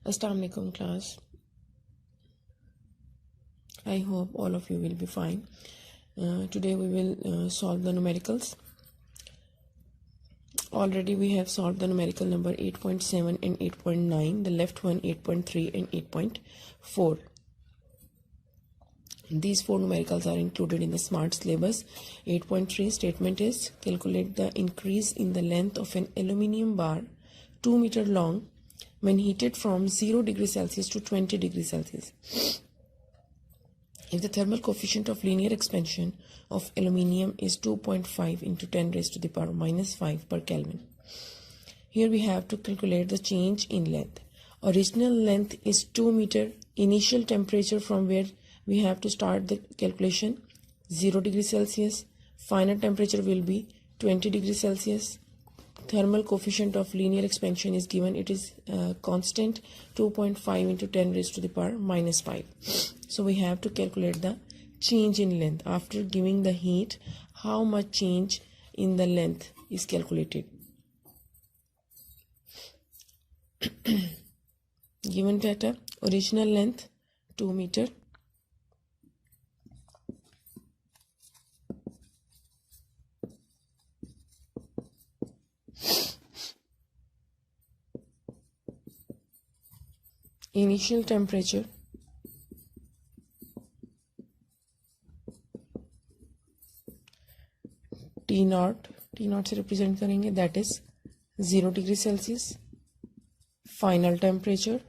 Assalamu alaikum class. I hope all of you will be fine. Today we will solve the numericals. Already we have solved the numerical number 8.7 and 8.9. The left one 8.3 and 8.4. These four numericals are included in the smart syllabus. 8.3 statement is calculate the increase in the length of an aluminium bar 2 meter long when heated from 0 degrees Celsius to 20 degrees Celsius. If the thermal coefficient of linear expansion of aluminium is 2.5 into 10 raised to the power minus 5 per Kelvin. Here we have to calculate the change in length. Original length is 2 meter. Initial temperature from where we have to start the calculation 0 degrees Celsius. Final temperature will be 20 degrees Celsius. Thermal coefficient of linear expansion is given. It is constant 2.5 into 10 raised to the power minus 5. So we have to calculate the change in length. After giving the heat, how much change in the length is calculated. Given data, original length 2 meter. Initial temperature T naught से represent करेंगे, that is 0 degree Celsius. Final temperature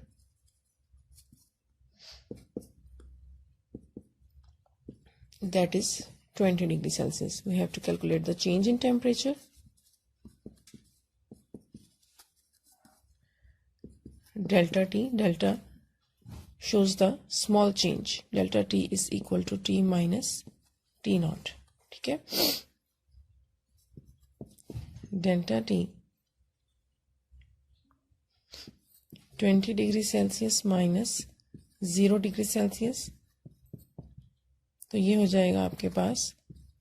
that is 20 degrees Celsius. We have to calculate the change in temperature. Delta T, delta shows the small change. Delta T is equal to T minus T naught. Okay. Delta T 20 degrees Celsius minus 0 degree Celsius. तो ये हो जाएगा आपके पास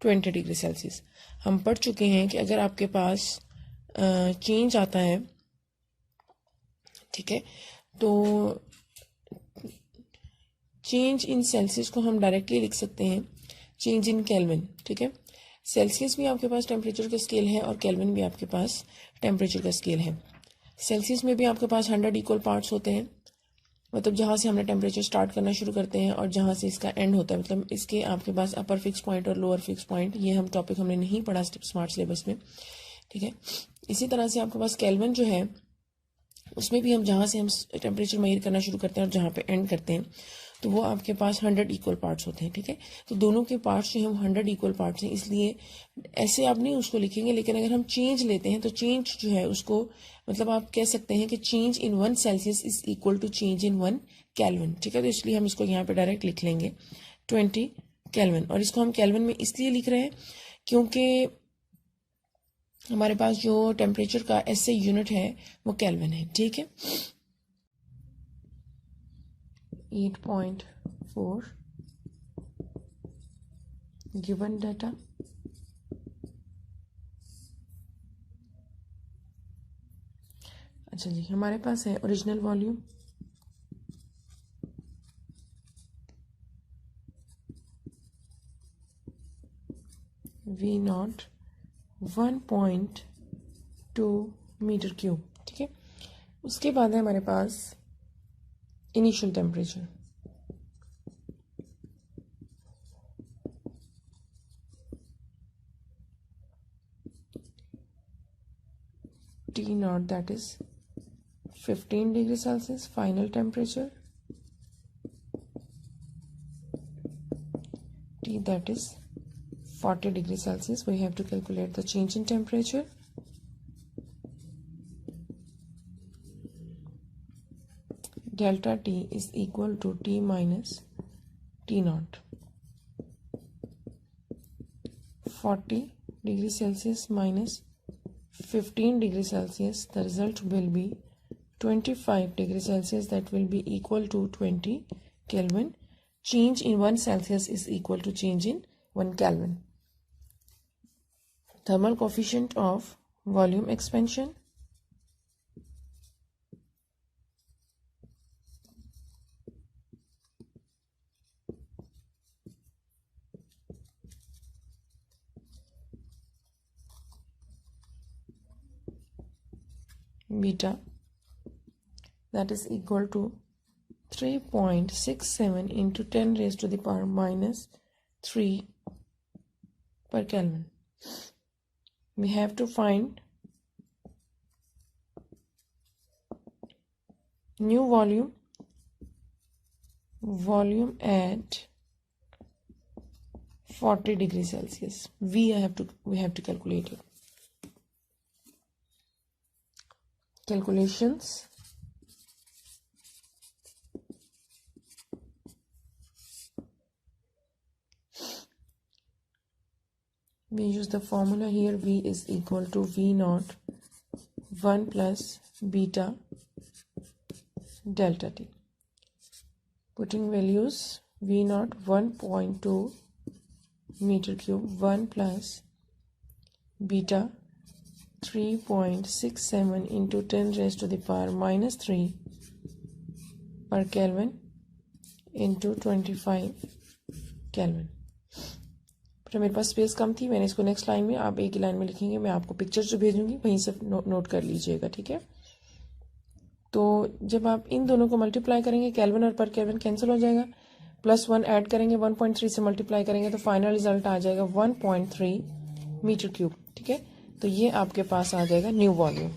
20 degree Celsius. हम पढ़ चुके हैं कि अगर आपके पास चेंज आता है, ठीक है, तो चेंज इन सेल्सियस को हम डायरेक्टली लिख सकते हैं चेंज इन केल्विन. ठीक है, सेल्सियस भी आपके पास टेम्परेचर का स्केल है और केल्विन भी आपके पास टेम्परेचर का स्केल है. सेल्सियस में भी आपके पास 100 इक्वल पार्ट्स होते हैं, मतलब जहाँ से हमने टेम्परेचर स्टार्ट करना शुरू करते हैं और जहाँ से इसका एंड होता है, मतलब इसके आपके पास अपर फिक्स पॉइंट और लोअर फिक्स पॉइंट. ये हम टॉपिक हमने नहीं पढ़ा स्मार्ट सिलेबस में. ठीक है, इसी तरह से आपके पास केल्विन जो है उसमें भी हम जहाँ से हम टेम्परेचर मेजर करना शुरू करते हैं और जहाँ पे एंड करते हैं तो वो आपके पास 100 इक्वल पार्ट्स होते हैं. ठीक है, तो दोनों के पार्ट्स जो हम 100 इक्वल पार्ट्स हैं, इसलिए ऐसे आप नहीं उसको लिखेंगे. लेकिन अगर हम चेंज लेते हैं तो चेंज जो है उसको मतलब आप कह सकते हैं कि change in 1 Celsius is equal to change in 1 kelvin. ठीक है, तो इसलिए हम इसको यहाँ पे डायरेक्ट लिख लेंगे 20 केल्विन. और इसको हम केल्विन में इसलिए लिख रहे हैं क्योंकि हमारे पास जो टेम्परेचर का एसआई यूनिट है वो केल्विन है. ठीक है, 8.4 गिवन डाटा. अच्छा जी, हमारे पास है original volume V naught 1.2 metre cube. ठीक है, उसके बाद है हमारे पास initial temperature T naught that is 15 degree Celsius. Final temperature T that is 40 degree Celsius. We have to calculate the change in temperature. Delta T is equal to T minus T naught. 40 degree Celsius minus 15 degree Celsius. The result will be 25 degree Celsius. That will be equal to 20 Kelvin. Change in 1 Celsius is equal to change in 1 Kelvin. Thermal coefficient of volume expansion beta, that is equal to 3.67 into 10 raised to the power minus 3 per Kelvin. We have to find new volume at 40 degrees Celsius. We have to calculate it. Calculations. We use the formula here. V is equal to V naught 1 plus beta delta T. Putting values, V naught 1.2 meter cube, 1 plus beta 3.67 into 10 raised to the power minus 3 per Kelvin into 25 Kelvin. तो मेरे पास space कम थी, मैंने इसको next line में, आप एक ही line में लिखेंगे, मैं आपको पिक्चर जो भेजूंगी वहीं से नोट कर लीजिएगा, ठीक है। तो जब आप इन दोनों को मल्टीप्लाई करेंगे, केल्विन और पर केल्विन कैंसिल हो जाएगा, +1 ऐड करेंगे, 1.3 से मल्टीप्लाई करेंगे तो फाइनल रिजल्ट आ जाएगा 1.3 मीटर क्यूब, ठीक है। तो ये आपके पास आ जाएगा न्यू वॉल्यूम।